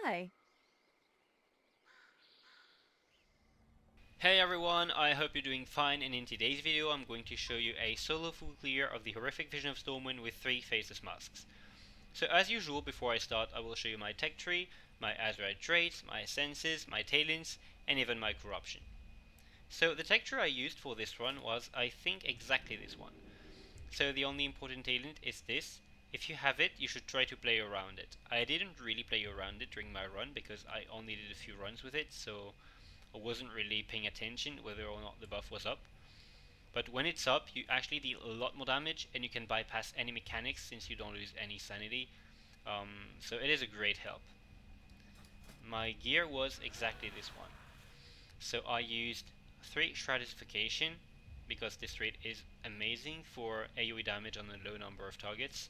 Hi. Hey everyone, I hope you're doing fine, and in today's video I'm going to show you a solo full clear of the horrific Vision of Stormwind with 3 Faceless Masks. So as usual, before I start I will show you my tech tree, my Azerite traits, my essences, my talents, and even my corruption. So the tech tree I used for this run was, I think, exactly this one. So the only important talent is this. If you have it, you should try to play around it. I didn't really play around it during my run because I only did a few runs with it, so I wasn't really paying attention whether or not the buff was up. But when it's up, you actually deal a lot more damage and you can bypass any mechanics since you don't lose any sanity. So it is a great help. My gear was exactly this one. So I used 3 Stratification because this trait is amazing for AoE damage on a low number of targets.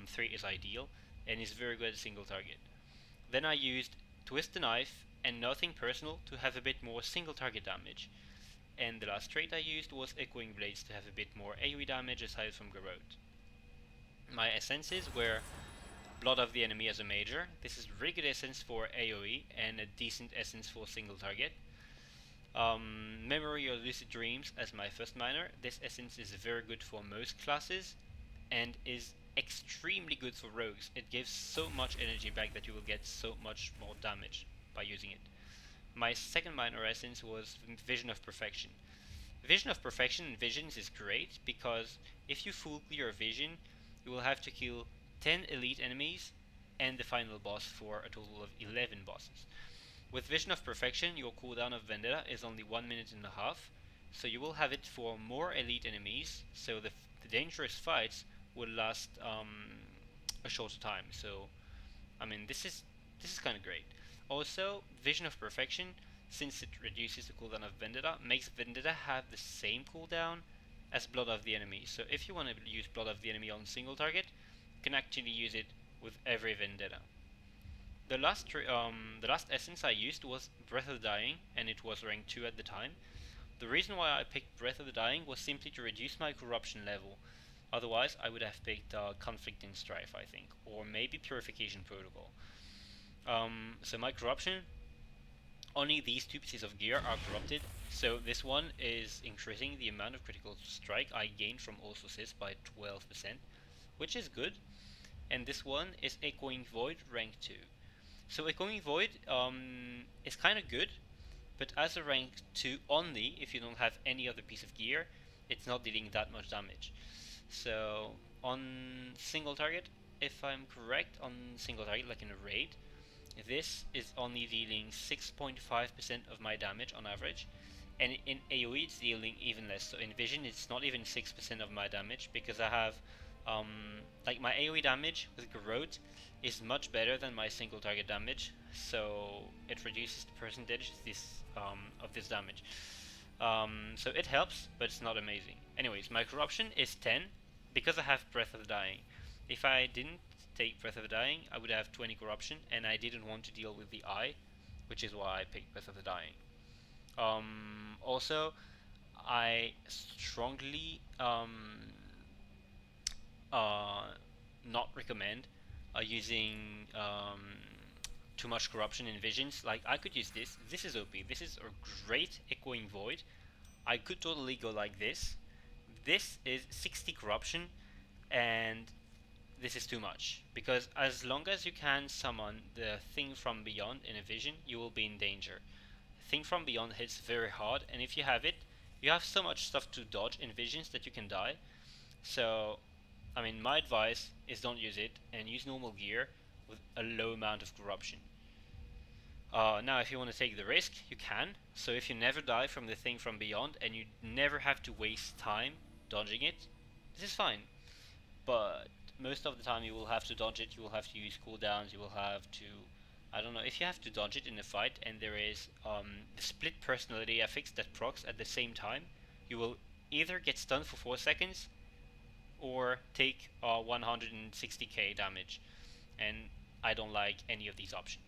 3 is ideal and is very good at single target. Then I used Twist the Knife and Nothing Personal to have a bit more single target damage. And the last trait I used was Echoing Blades to have a bit more AoE damage aside from Garrote. My essences were Blood of the Enemy as a major. This is really good essence for AoE and a decent essence for single target. Memory or Lucid Dreams as my first minor. This essence is very good for most classes and is extremely good for rogues. It gives so much energy back that you will get so much more damage by using it. My second minor essence was Vision of Perfection. Vision of Perfection in Visions is great because if you full clear Vision, you will have to kill 10 elite enemies and the final boss for a total of 11 bosses. With Vision of Perfection, your cooldown of Vendetta is only 1 minute and a half, so you will have it for more elite enemies, so the dangerous fights will last a shorter time. So, I mean, this is kind of great. Also, Vision of Perfection, since it reduces the cooldown of Vendetta, makes Vendetta have the same cooldown as Blood of the Enemy. So if you want to use Blood of the Enemy on single target, you can actually use it with every Vendetta. The last essence I used was Breath of the Dying, and it was rank 2 at the time. The reason why I picked Breath of the Dying was simply to reduce my corruption level. Otherwise, I would have picked Conflict and Strife, I think, or maybe Purification Protocol. So my corruption, only these two pieces of gear are corrupted. So this one is increasing the amount of critical strike I gain from all sources by 12%, which is good. And this one is Echoing Void rank 2. So Echoing Void is kind of good, but as a rank 2 only, if you don't have any other piece of gear, it's not dealing that much damage. So on single target, if I'm correct, on single target like in a raid, this is only dealing 6.5% of my damage on average, and in AoE it's dealing even less. So in Vision it's not even 6% of my damage because I have um, like my AoE damage with Garrote is much better than my single target damage, so it reduces the percentage of this damage. So it helps, but it's not amazing. Anyways, my corruption is 10 because I have Breath of the Dying. If I didn't take Breath of the Dying, I would have 20 corruption, and I didn't want to deal with the eye, which is why I picked Breath of the Dying. Also, I strongly uh, not recommend using too much corruption in visions. Like I could use this. This is OP. This is a great echoing void. I could totally go like this. This is 60 corruption, and this is too much because as long as you can summon the thing from beyond in a vision, you will be in danger. Thing from beyond hits very hard, and if you have it, you have so much stuff to dodge in visions that you can die. So, I mean, my advice is don't use it and use normal gear with a low amount of corruption. Now, if you want to take the risk, you can. So, if you never die from the thing from beyond and you never have to waste time dodging it, this is fine. But most of the time, you will have to dodge it. You will have to use cooldowns. You will have to, I don't know, if you have to dodge it in a fight and there is the split personality affix that procs at the same time, you will either get stunned for 4 seconds or take 160k damage, and I don't like any of these options.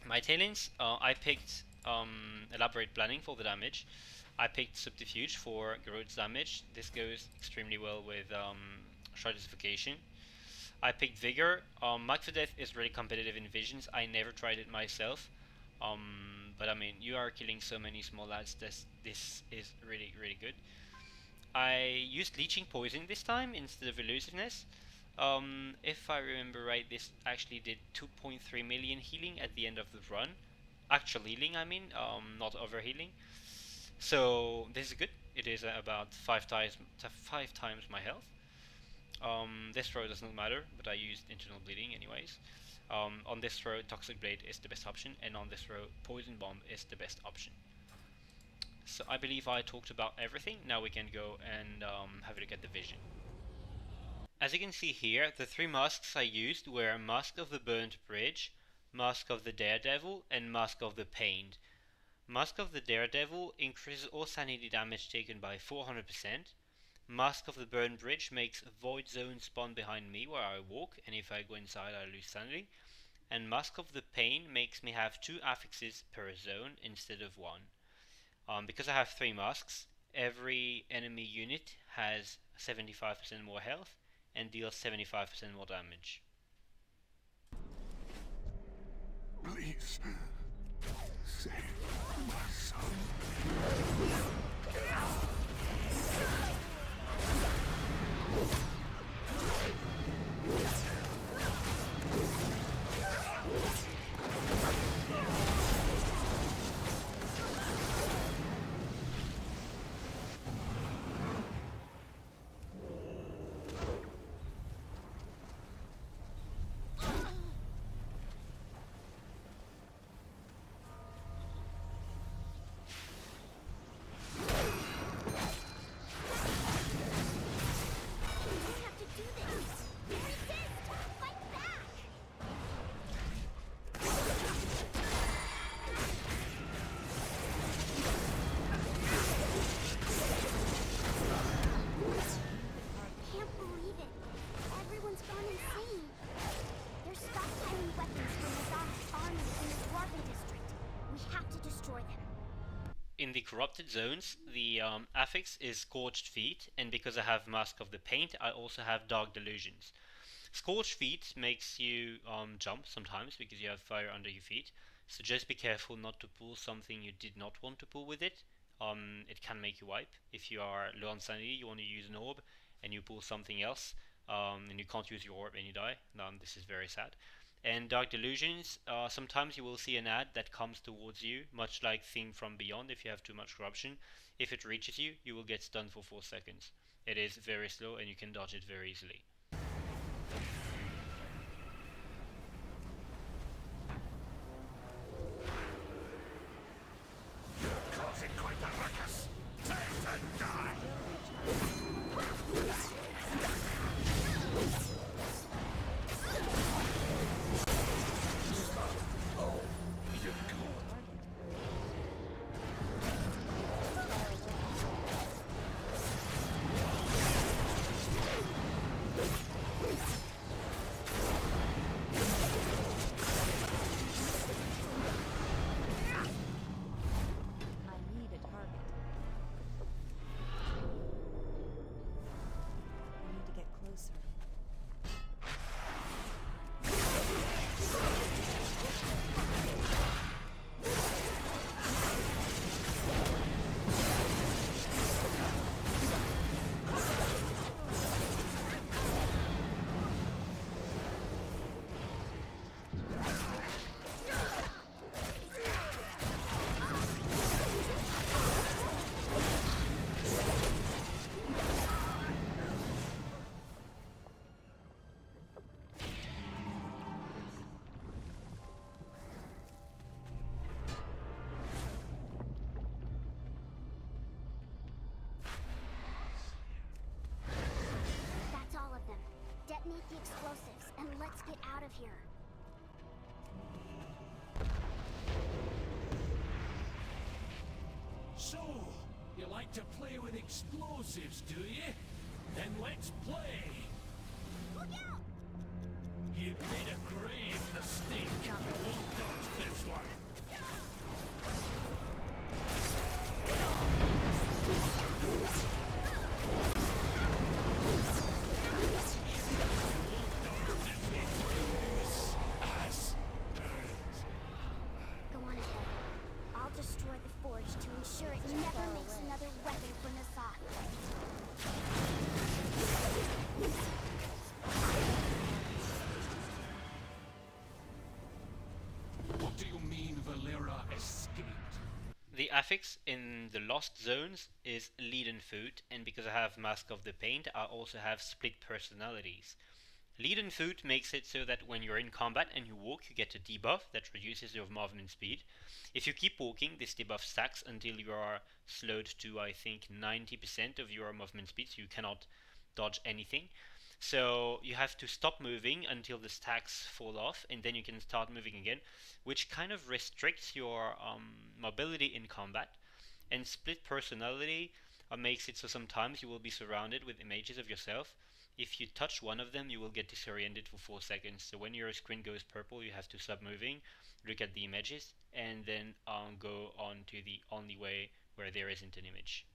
My tailings, I picked elaborate planning for the damage. I picked subterfuge for Garrote's damage. This goes extremely well with stratification. I picked Vigor. Mark for Death is really competitive in Visions. I never tried it myself. But I mean, you are killing so many small lads. This is really, really good. I used Leeching Poison this time instead of Elusiveness. If I remember right, this actually did 2.3 million healing at the end of the run. Actual healing, I mean, not over healing. So this is good. It is about five times my health. This throw does not matter, but I used internal bleeding anyways. On this throw, Toxic Blade is the best option, and on this throw, Poison Bomb is the best option. So I believe I talked about everything. Now we can go and have a look at the vision. As you can see here, the three masks I used were Mask of the Burnt Bridge, Mask of the Daredevil, and Mask of the Pained. Mask of the Daredevil increases all sanity damage taken by 400%. Mask of the Burnt Bridge makes void zones spawn behind me where I walk, and if I go inside I lose sanity. And Mask of the Pain makes me have 2 affixes per zone instead of 1. Because I have 3 masks, every enemy unit has 75% more health and deals 75% more damage. Please, save my son. In the corrupted zones, the affix is Scorched Feet, and because I have Mask of the Paint, I also have Dark Delusions. Scorched Feet makes you jump sometimes because you have fire under your feet, so just be careful not to pull something you did not want to pull with it. It can make you wipe. If you are low on sanity, you want to use an orb, and you pull something else, and you can't use your orb and you die. This is very sad. And Dark Delusions, sometimes you will see an ad that comes towards you, much like Theme from Beyond if you have too much corruption. If it reaches you, you will get stunned for 4 seconds. It is very slow and you can dodge it very easily. You're causing quite a ruckus. Time to die! Detonate the explosives and let's get out of here. So, you like to play with explosives, do you? Then let's play! Look out! You've made a grave mistake. You won't dodge this one. Emperor escaped. The affix in the Lost Zones is Leaden Foot, and because I have Mask of the Paint, I also have split personalities. Leaden Foot makes it so that when you're in combat and you walk, you get a debuff that reduces your movement speed. If you keep walking, this debuff stacks until you are slowed to, I think, 90% of your movement speed, so you cannot dodge anything. So you have to stop moving until the stacks fall off, and then you can start moving again, which kind of restricts your mobility in combat. And split personality makes it so sometimes you will be surrounded with images of yourself. If you touch one of them, you will get disoriented for 4 seconds. So when your screen goes purple, you have to stop moving, look at the images, and then go on to the only way where there isn't an image.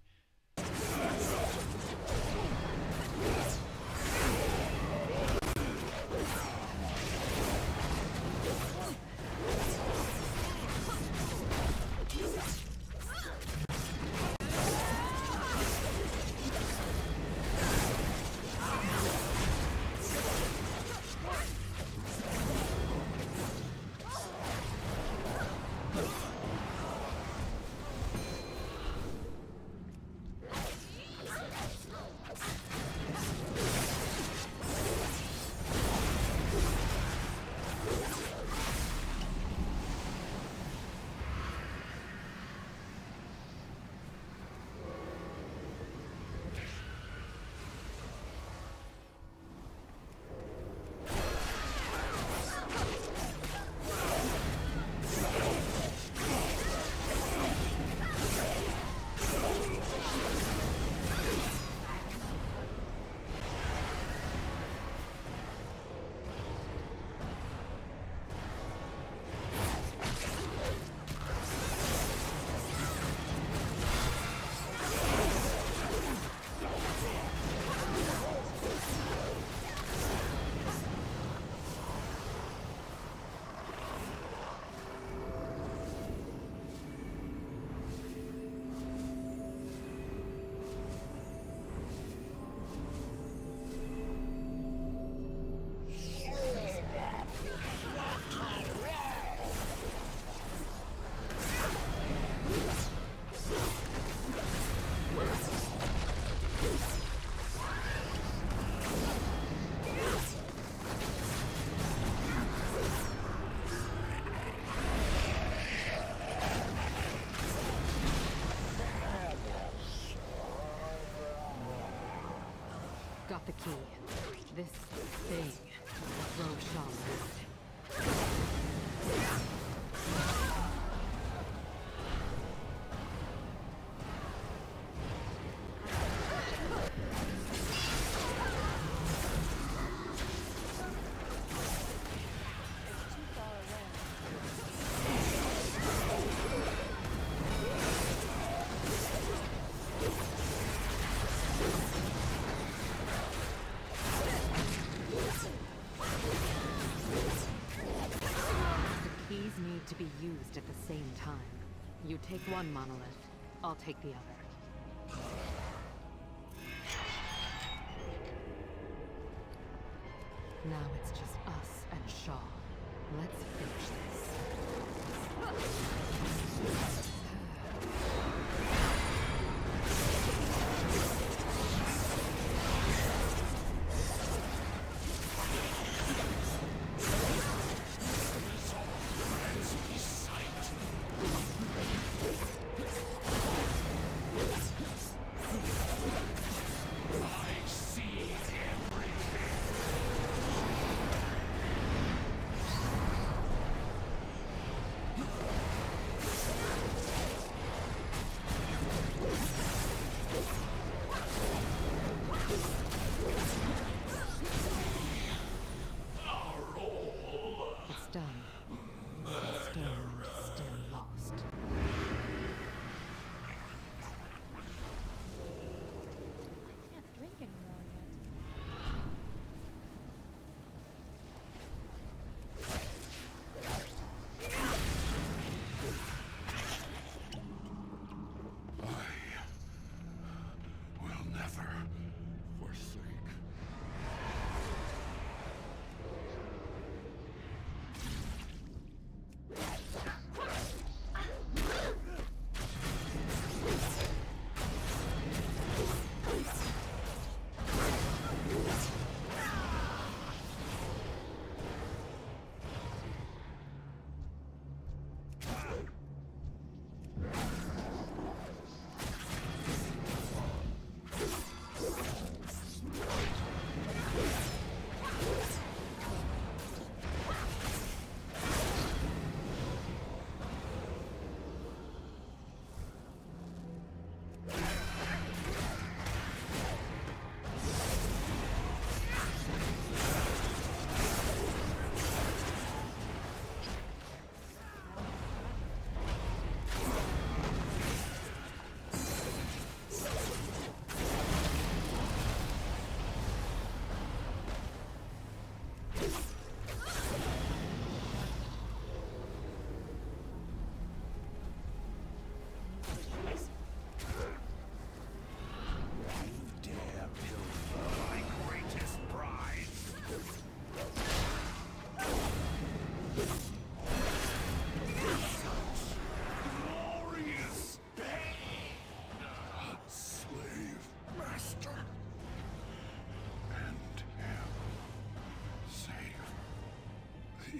Got the key. This thing, Rogue Shaman. To be used at the same time. You take one monolith, I'll take the other. Now it's just us and Shaw. Let's finish this.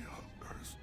others.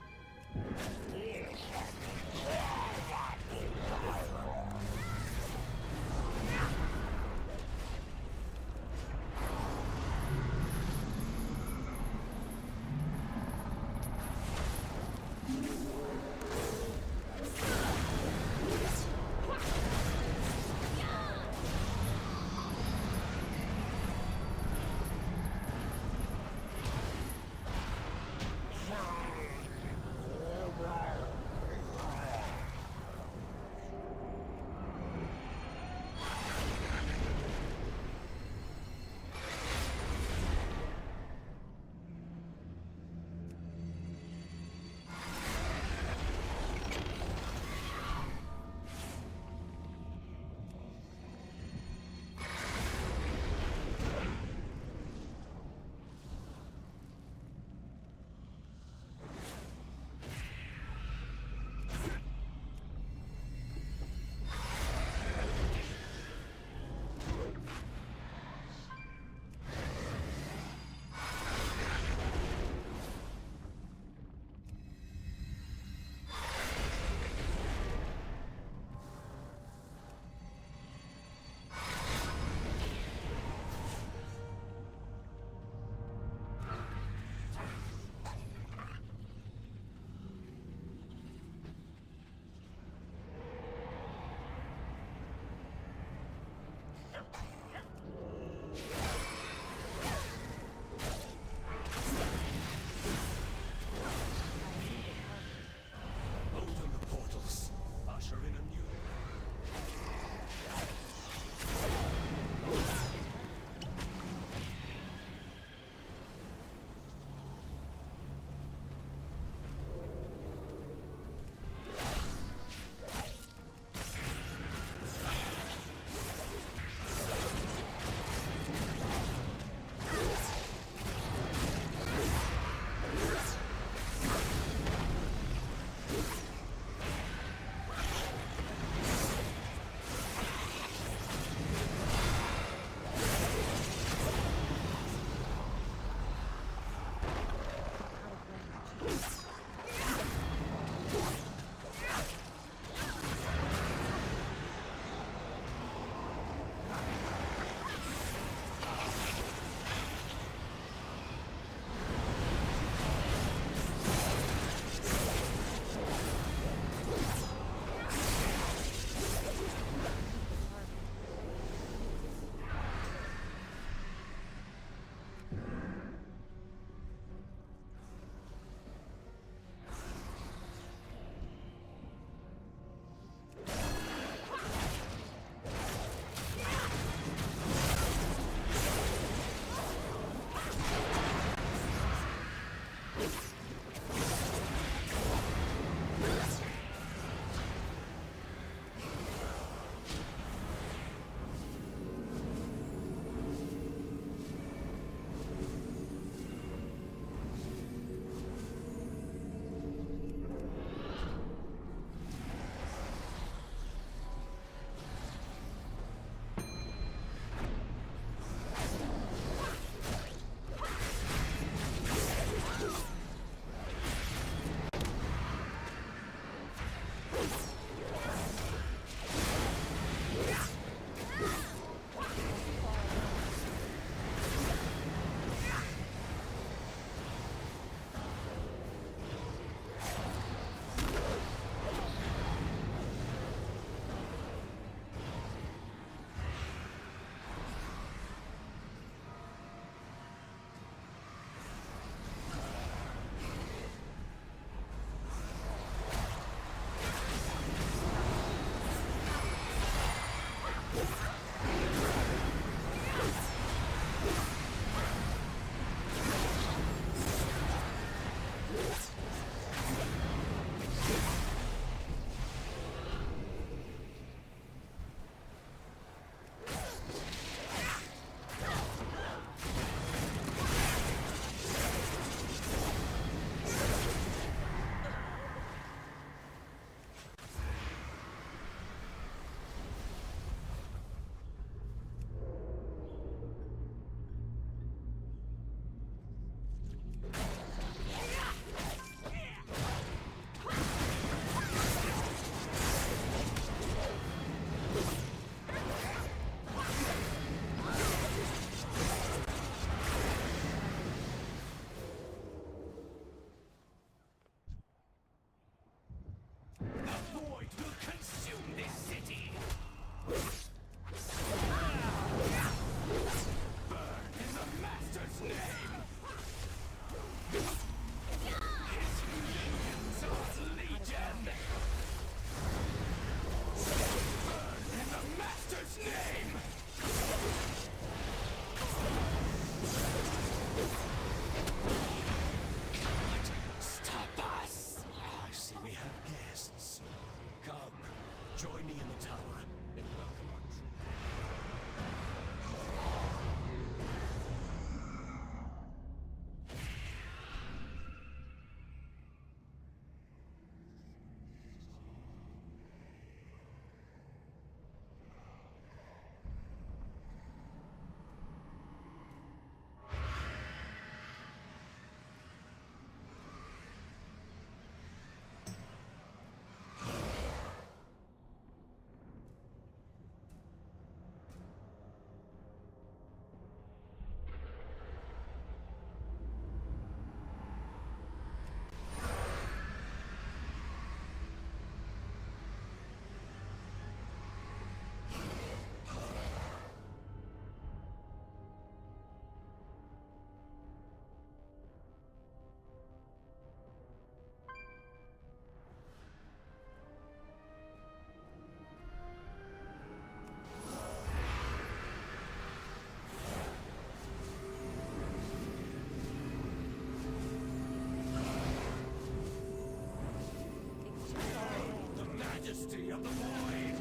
fury of the void.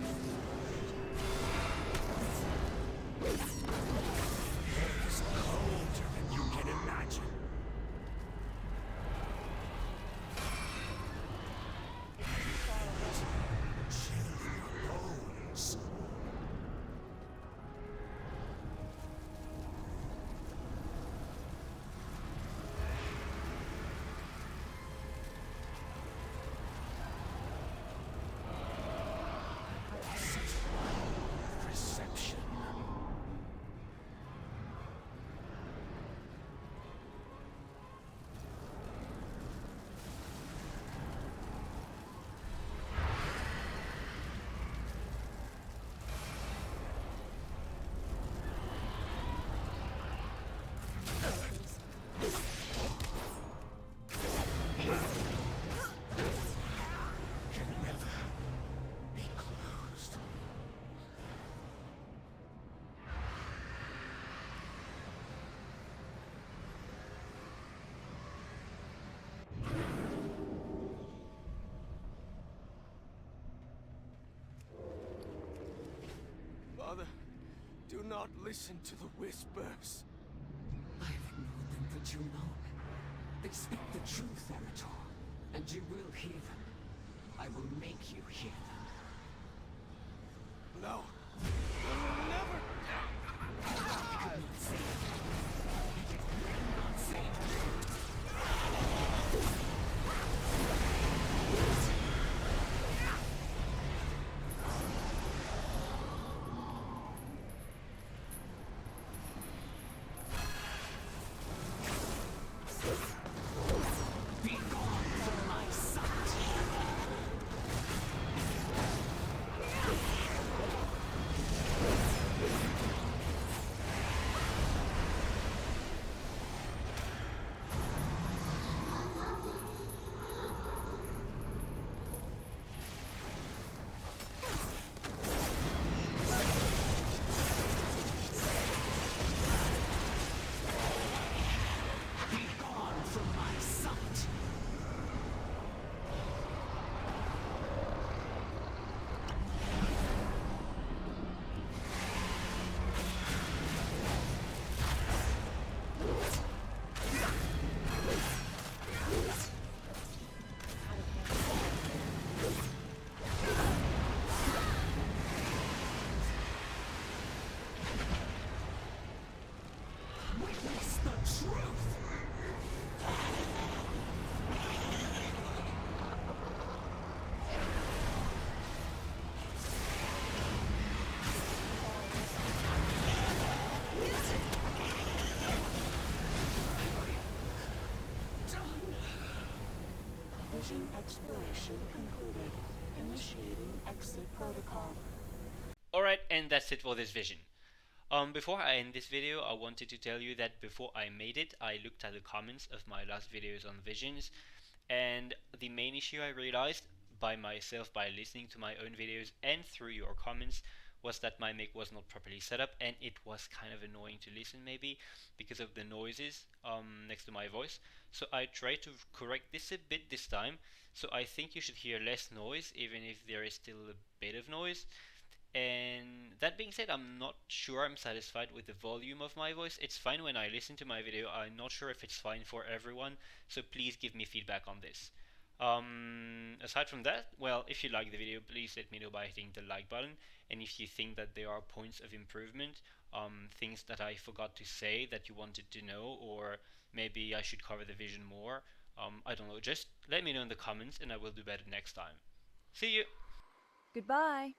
It's colder than you can imagine. Chill your bones. Reception. Can never be closed. Father, do not listen to the whispers. I have known them for too long. They speak the truth, Eritor, and you will hear them. I will make you hear them. No. Never. You could not say it. You will not say it. Be gone from my sight. Be gone from my sight. Witness the truth. Vision exploration concluded. Initiating exit protocol. Alright, and that's it for this vision. Before I end this video, I wanted to tell you that before I made it, I looked at the comments of my last videos on visions, and the main issue I realized by myself by listening to my own videos and through your comments was that my mic was not properly set up, and it was kind of annoying to listen maybe because of the noises next to my voice. So I tried to correct this a bit this time, so I think you should hear less noise even if there is still a bit of noise. And that being said, I'm not sure I'm satisfied with the volume of my voice. It's fine when I listen to my video. I'm not sure if it's fine for everyone, so please give me feedback on this. Aside from that, well, if you like the video, please let me know by hitting the like button. And if you think that there are points of improvement, things that I forgot to say that you wanted to know, or maybe I should cover the vision more, I don't know, just let me know in the comments and I will do better next time. See you! Goodbye.